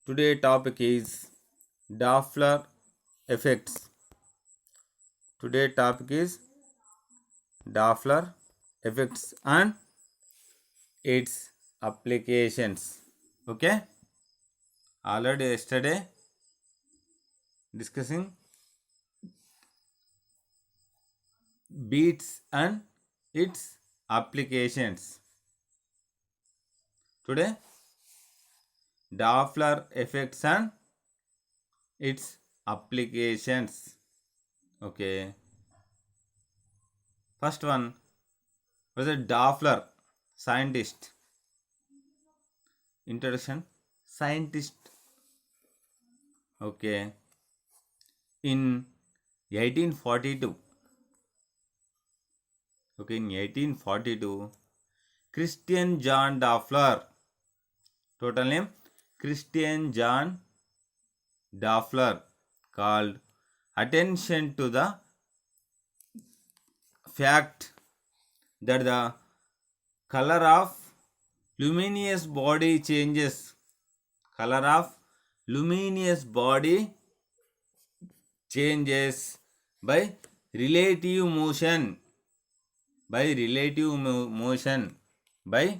Today topic is Doppler effects. Today topic is Doppler effects and its applications. Okay. Already yesterday discussing beats and its applications. Today Doppler effects and its applications. Okay. First one was a Doppler scientist. Introduction. Scientist. Okay. In 1842. Okay, in 1842, Christian John Doppler. Total name Christian John Doppler called attention to the fact that the color of luminous body changes. Color of luminous body changes by relative motion. By relative motion. By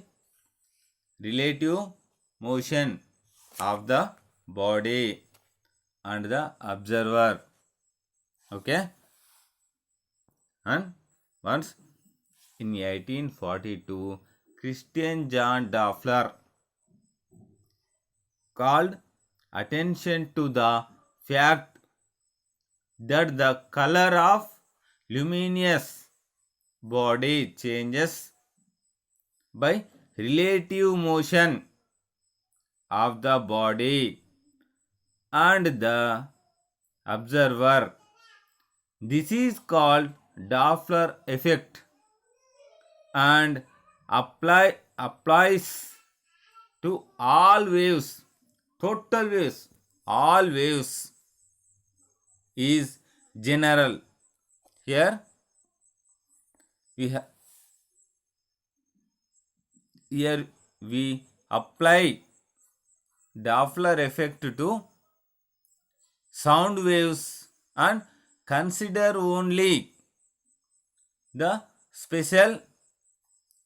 relative motion of the body and the observer. Okay. And once in 1842, Christian John Doppler called attention to the fact that the color of luminous body changes by relative motion of the body and the observer. This is called Doppler effect and applies to all waves, total waves, all waves is general. Here we apply Doppler effect to sound waves and consider only the special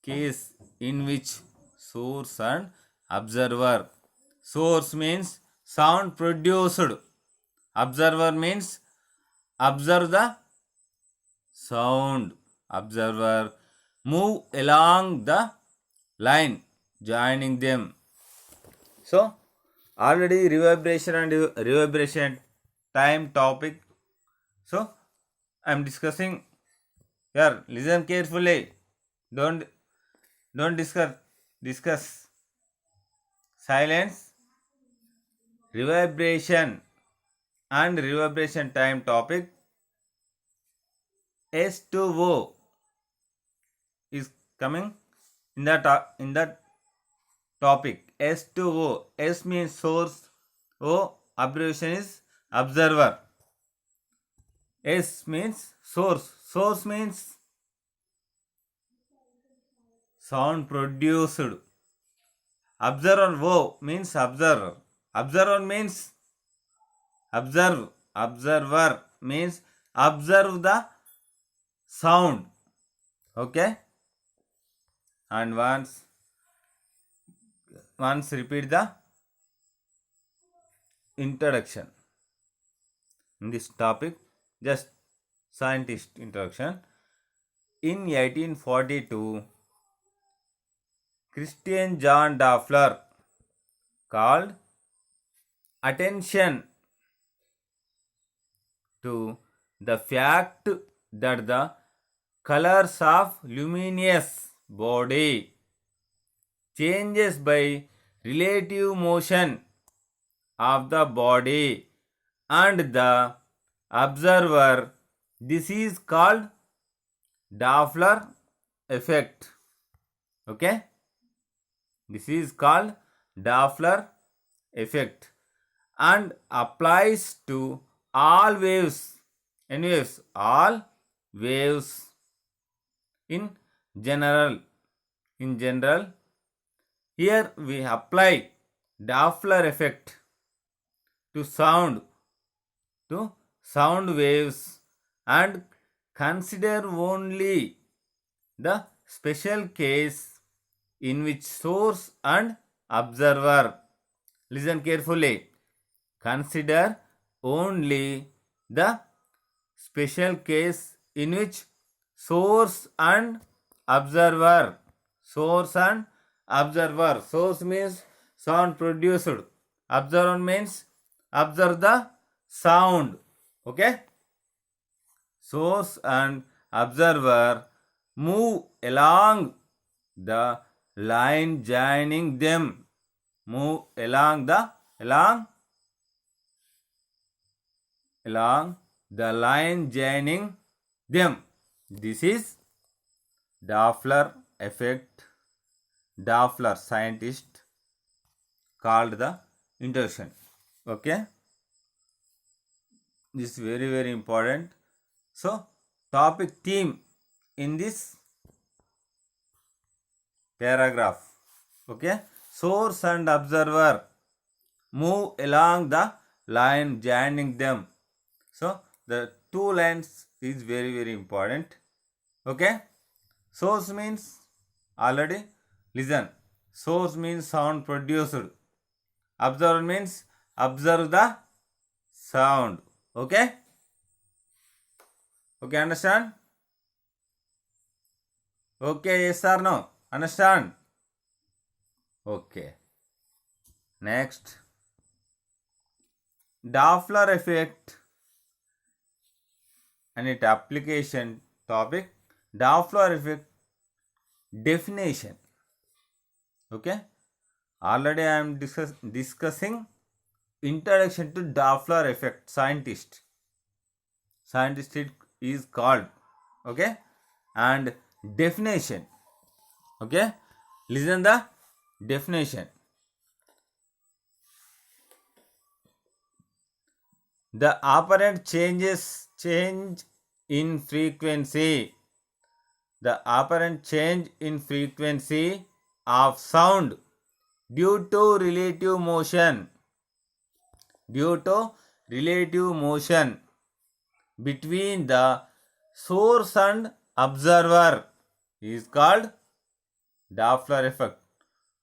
case in which source and observer. Source means sound produced. Observer means observe the sound. Observer move along the line joining them. So already reverberation and reverberation time topic. So I am discussing here. Listen carefully. Don't discuss. Silence. Reverberation and reverberation time topic. S2O is coming in that topic. S2O. S means source. O abbreviation is observer. S means source. Source means sound produced. Observer. O means observer. Observer means observe. Observer means observe the sound. Okay. And once repeat the introduction in this topic. Just scientist introduction. In 1842, Christian John Doppler called attention to the fact that the colors of luminous body changes by relative motion of the body and the observer. This is called Doppler effect. Okay. This is called Doppler effect and applies to all waves. Anyways, all waves in general. Here we apply Doppler effect to sound to sound waves and consider only the special case in which source and observer, listen carefully, consider only the special case in which source and observer, source means sound produced, observer means observe the sound, okay. Source and observer move along the line joining them, move along the line joining them. This is Doppler effect. Doppler scientist called the introduction, okay. This is very very important. So topic theme in this paragraph, okay. Source and observer move along the line joining them. So the two lines is very very important, okay. Source means already listen. Source means sound produced. Observer means observe the sound, okay. Okay, understand? Okay, yes or no? Understand? Okay. Next, Doppler effect and its application topic. Doppler effect definition. Okay. Already I am discussing introduction to Doppler effect. Scientist it is called, okay, and definition, okay. Listen the definition. The apparent change in frequency. The apparent change in frequency of sound due to relative motion. Due to relative motion between the source and observer is called Doppler effect.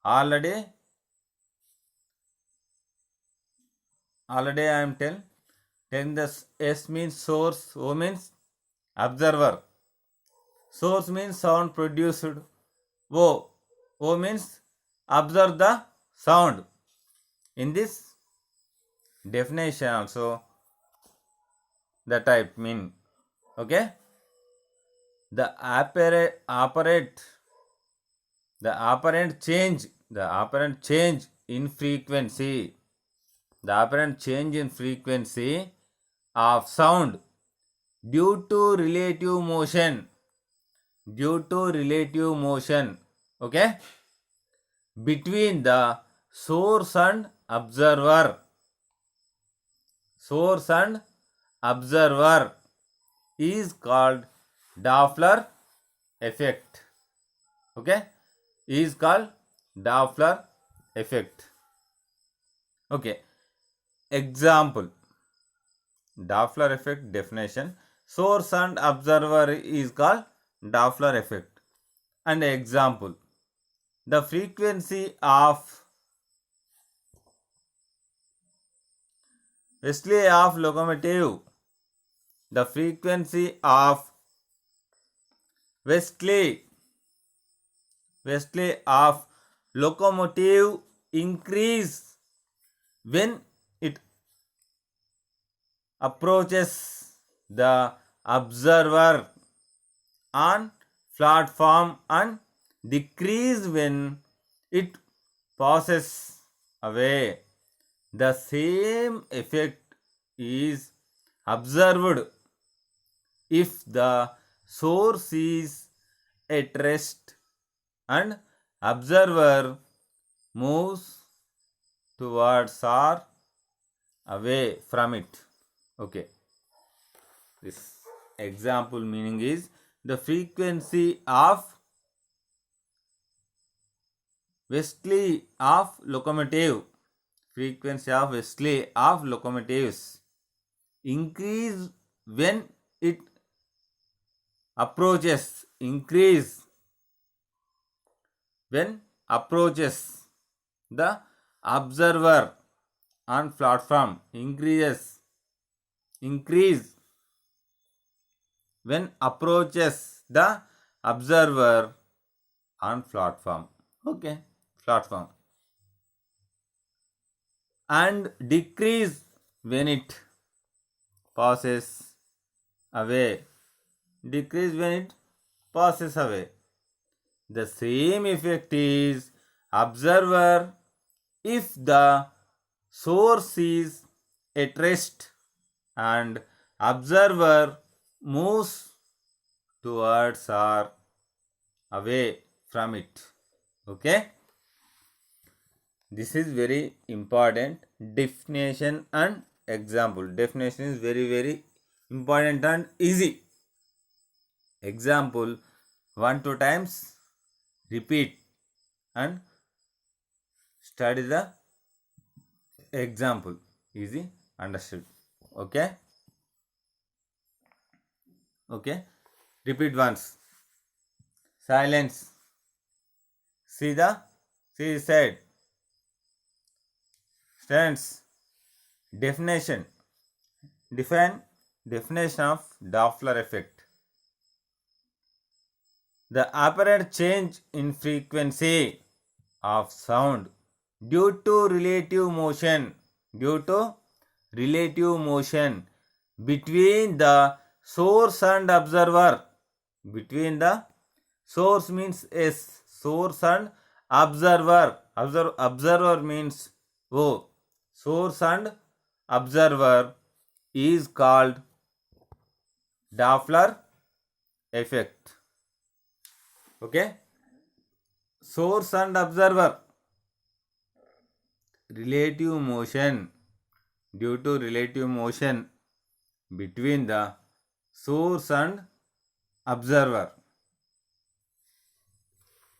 Already I am telling the S means source, O means observer. Source means sound produced. O means observe the sound. In this definition also the type mean, okay. The apparent change in frequency. The apparent change in frequency of sound due to relative motion. Okay, between the source and observer. Is called Doppler effect, okay, is called Doppler effect, okay. Example, Doppler effect definition. Source and observer is called Doppler effect. And example, the frequency of Wesley of locomotive. The frequency of Wesley of locomotive increase when it approaches the observer on platform and decrease when it passes away. The same effect is observed if the source is at rest and observer moves towards or away from it, okay. This example meaning is the frequency of Wesley of locomotive. frequency of Wesley of locomotives increase when it approaches the observer on platform, increase when approaches the observer on platform. Okay, platform. And decrease when it passes away. Decrease when it passes away. The same effect is observer if the source is at rest and observer moves towards or away from it. Okay, this is very important. Definition and example. Definition is very important and easy. Example, 1-2 times repeat and study the example. Easy, understood. Okay, repeat once. Silence. See the side. Stands. Definition. Definition of Doppler effect. The apparent change in frequency of sound due to relative motion between the source and observer. Between the source means S, source and observer. Observer means O. Source and observer is called Doppler effect. Okay, source and observer, relative motion, due to relative motion between the source and observer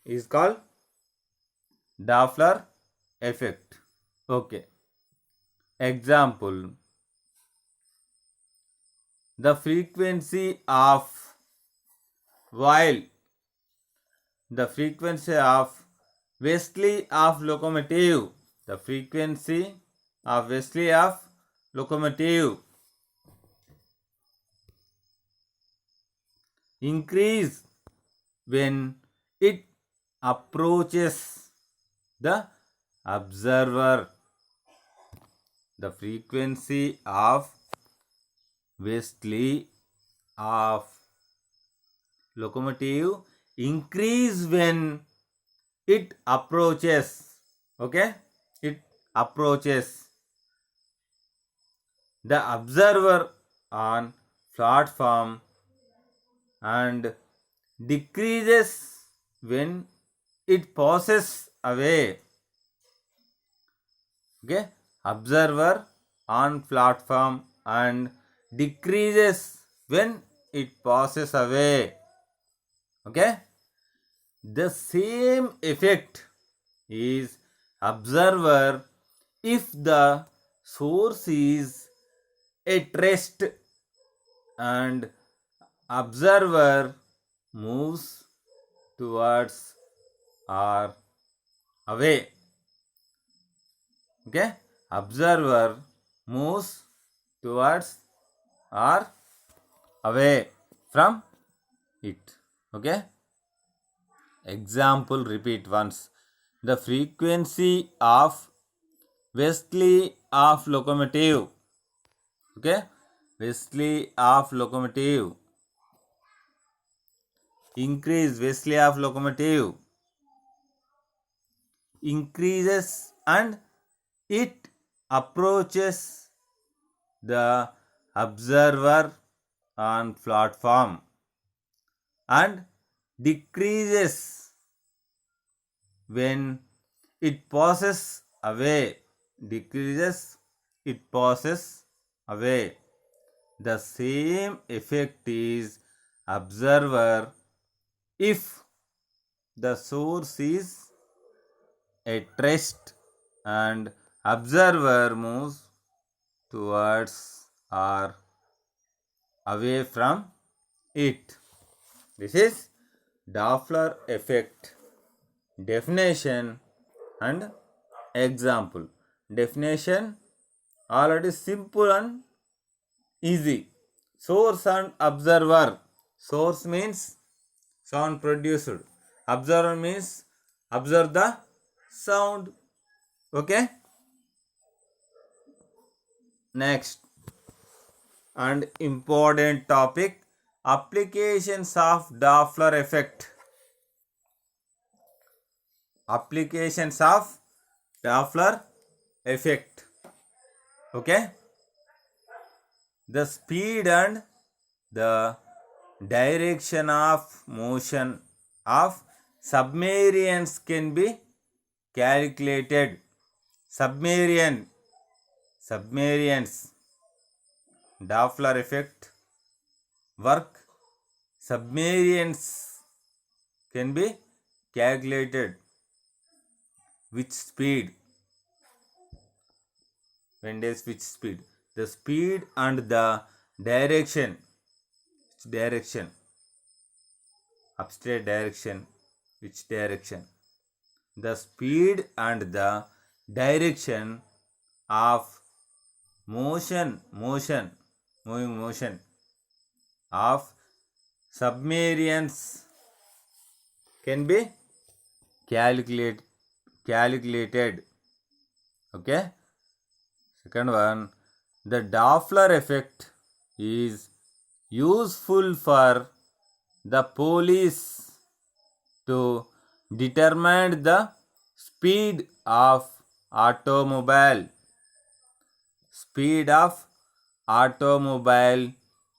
is called Doppler effect. Okay, example, the frequency of Wesley of locomotive. The frequency of Wesley of locomotive increase when it approaches the observer. The frequency of Wesley of locomotive increase when it approaches. Okay, it approaches the observer on platform and decreases when it passes away. Okay, observer on platform and decreases when it passes away. Okay, the same effect is observer if the source is at rest and observer moves towards or away. Okay, observer moves towards or away from it. Okay, example, repeat once. The frequency of Wesley of locomotive. Okay, Wesley of locomotive increase. Wesley of locomotive increases and it approaches the observer on platform and decreases when it passes away. The same effect is observer if the source is at rest and observer moves towards or away from it. This is Doppler effect. Definition and example. Definition already simple and easy. Source and observer. Source means sound produced. Observer means observe the sound. Okay. Next and important topic, applications of Doppler effect. Applications of Doppler effect. Okay. The speed and the direction of motion of submarines can be calculated. Submarines. Doppler effect work. Submarines can be calculated. Which speed? When does which speed? The speed and the direction. Which direction? Upstraight direction. Which direction? The speed and the direction of moving motion of submarines can be calculated. Okay. Second one, the Doppler effect is useful for the police to determine the speed of automobile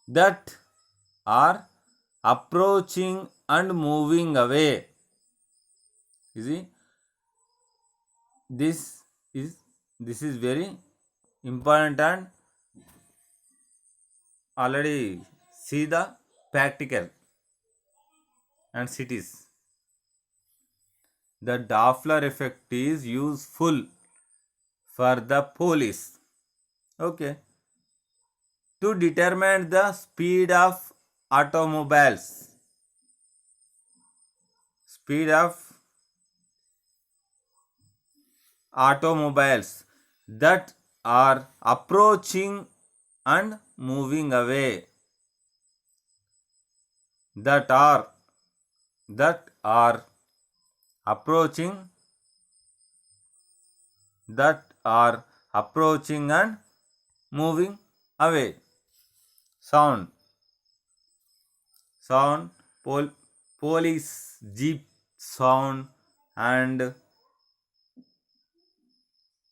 that are approaching and moving away. You see, this is very important and already see the practical and cities. The Doppler effect is useful for the police, okay, to determine the speed of automobiles that are approaching and moving away. That are approaching and moving away. Sound, police jeep sound and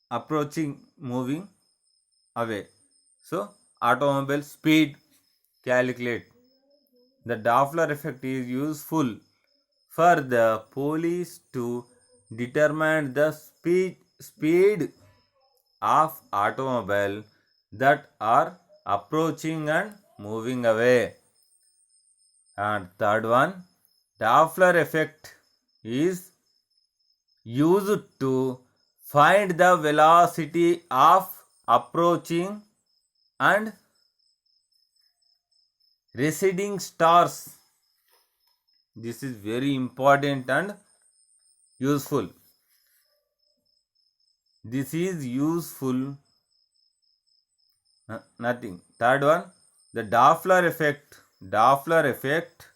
approaching, moving away. So automobile speed calculate. The Doppler effect is useful for the police to determine the speed of automobile that are approaching and moving away. And third one, Doppler effect is used to find the velocity of approaching and receding stars. This is very important and useful. This is useful. Nothing. Third one, the Doppler effect. Doppler effect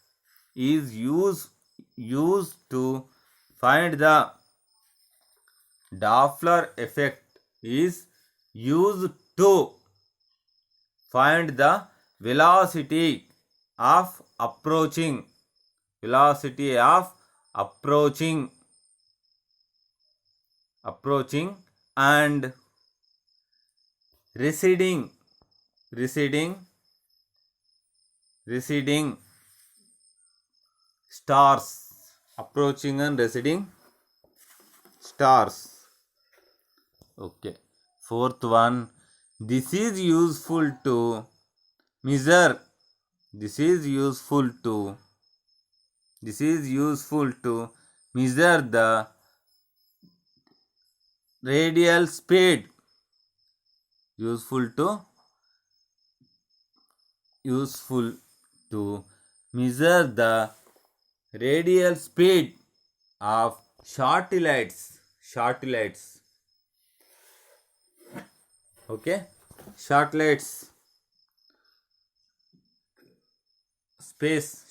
is used to find the Doppler effect is used to find the velocity of approaching and receding stars. Approaching and receding stars. Okay. Fourth one, this is useful to measure. This is useful to measure the radial speed useful to measure the radial speed of satellites. Okay, satellites, space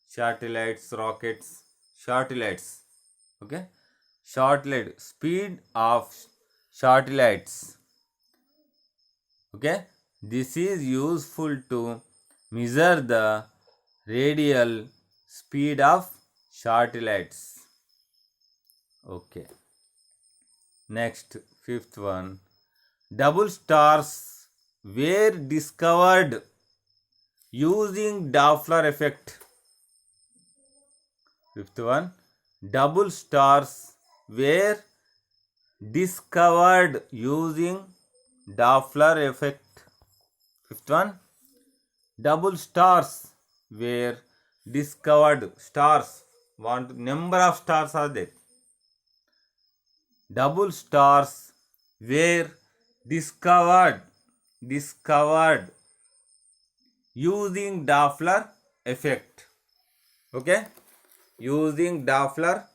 satellites, rockets, satellites. Okay, satellite speed of satellites. Okay, this is useful to measure the radial speed of satellites. Okay, next, fifth one, double stars were discovered using Doppler effect. Fifth one, double stars were discovered using Doppler effect. Fifth one, double stars were discovered. Stars, what number of stars are there? Double stars were discovered using Doppler effect. Okay, using Doppler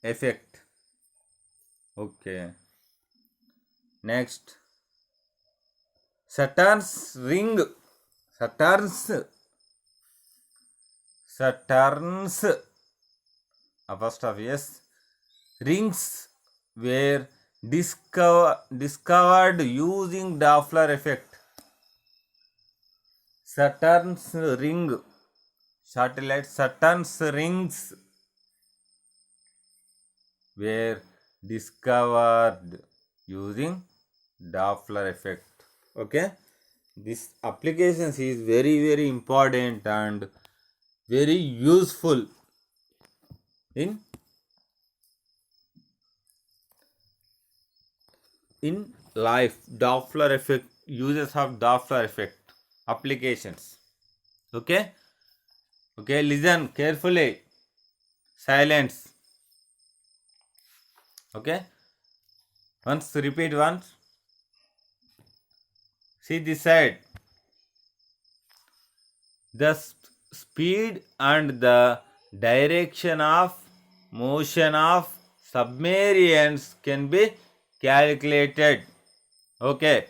effect. Okay, next, Saturn's apostrophe s rings were discovered using Doppler effect. Saturn's rings were discovered using Doppler effect. Okay, this application is very, very important and very useful in life. Doppler effect, uses of Doppler effect, applications. Okay, listen carefully, silence. Okay, repeat once. See this side. The speed and the direction of motion of submarines can be calculated. Okay,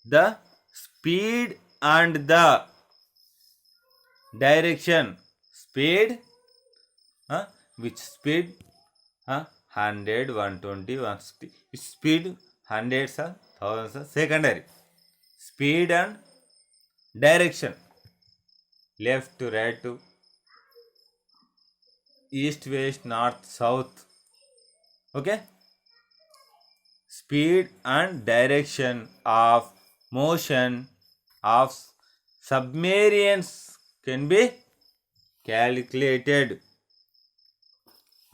the speed and the direction. Speed, which speed? 100, 120, 160. Speed, hundreds, thousands, secondary. Speed and direction. Left to right to east, west, north, south. Okay, speed and direction of motion of submarines can be calculated.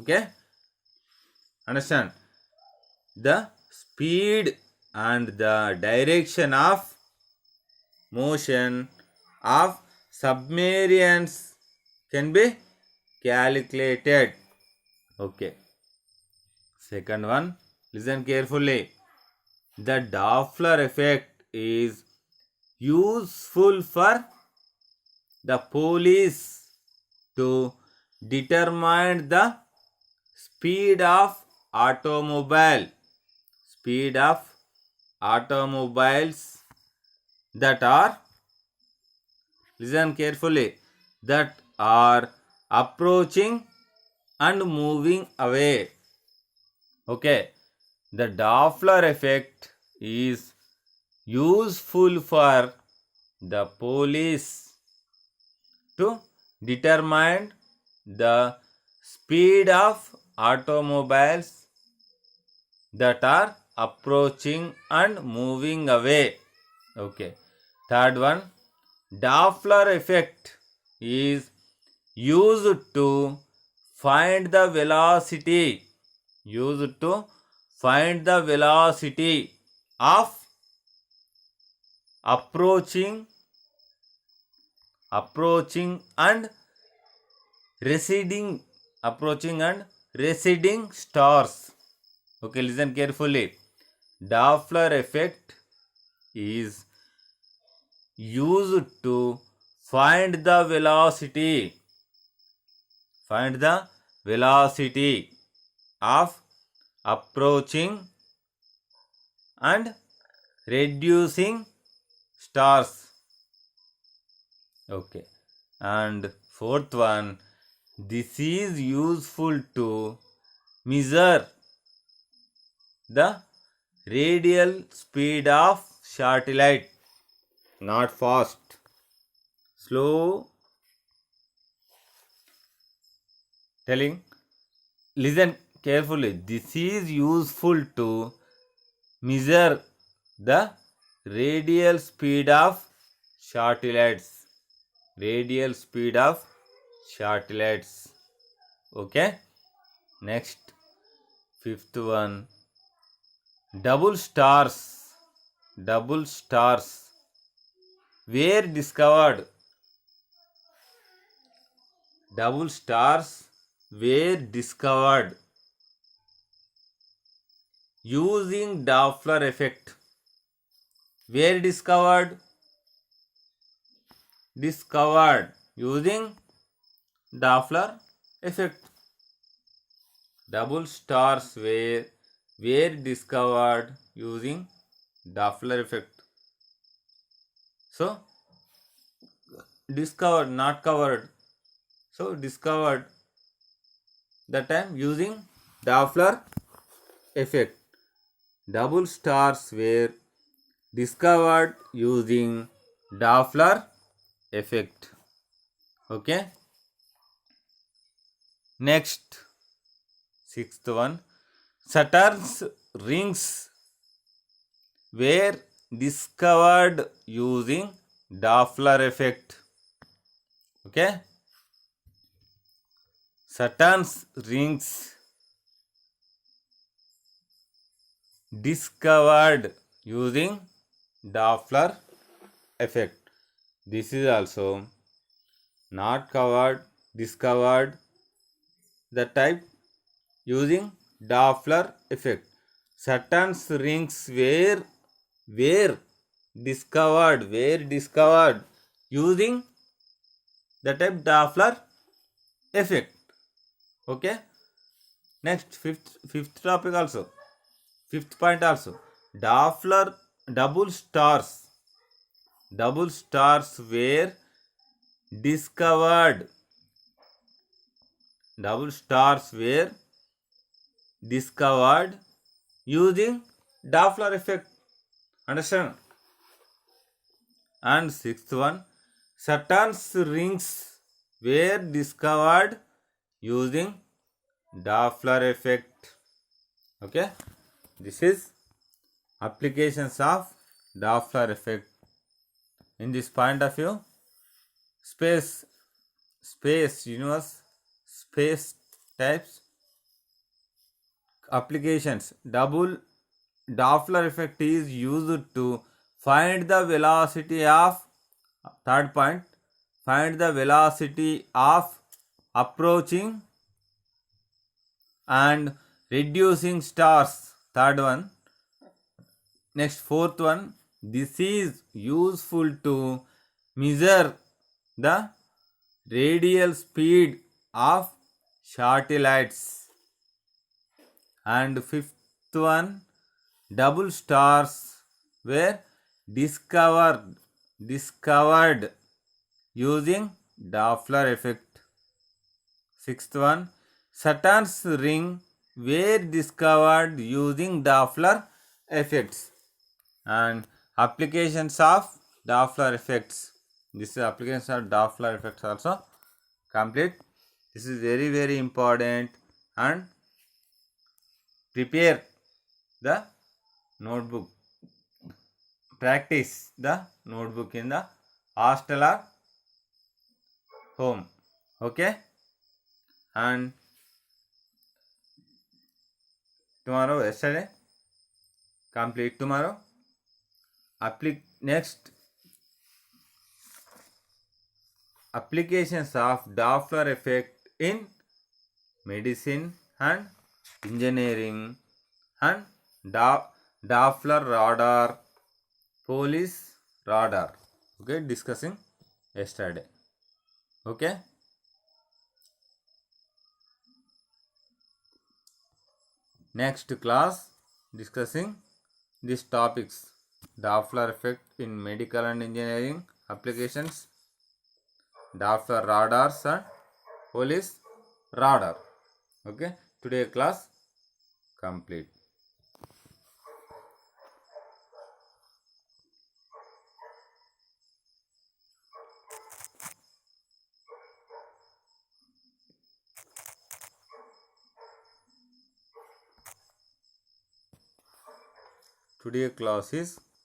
Okay, understand? The speed and the direction of motion of submarines can be calculated. Okay, second one, listen carefully. The Doppler effect is useful for the police to determine the speed of automobiles that are, listen carefully, that are approaching and moving away. Okay, the Doppler effect is useful for the police to determine the speed of automobiles that are approaching and moving away. Okay, third one, Doppler effect is used to find the velocity of approaching and receding stars. Okay, listen carefully. Doppler effect is used to find the velocity of approaching and reducing stars. Okay. And fourth one, this is useful to measure the radial speed of satellite. Not fast, slow. Telling, listen carefully. This is useful to measure the radial speed of satellites. Okay. Next, fifth one, double stars were discovered. Double stars were discovered using Doppler effect. Were discovered using Doppler effect. Double stars were discovered using Doppler effect. So, discovered, not covered. So, discovered that time using Doppler effect. Double stars were discovered using Doppler effect. Okay. Next, sixth one, Saturn's rings were discovered using Doppler effect. Okay. Saturn's rings discovered using Doppler effect. This is also not covered, discovered, the type using Doppler effect. Saturn's rings were discovered using the type Doppler effect. Okay. Next, fifth topic also. Fifth point also. Doppler double stars were discovered. Double stars were discovered using Doppler effect. Understand? And sixth one, Saturn's rings were discovered using Doppler effect. Okay, this is applications of Doppler effect. In this point of view, space, universe, space types, applications. Doppler effect is used to find the velocity of, third point, find the velocity of approaching and reducing stars. Third one. Next, fourth one, this is useful to measure the radial speed of satellites. And fifth one, double stars were discovered using Doppler effect. Sixth one, Saturn's ring were discovered using Doppler effects. And applications of Doppler effects. This is applications of Doppler effects also complete. This is very, very important, and prepare the notebook. Practice the notebook in the hostel or home. Okay? And tomorrow, yesterday, complete tomorrow. Next, applications of Doppler effect in medicine and engineering and Doppler radar, police radar. Okay, discussing yesterday. Okay. Next class discussing these topics. Doppler effect in medical and engineering applications, Doppler radars and police radar. Okay, today class complete. Today class is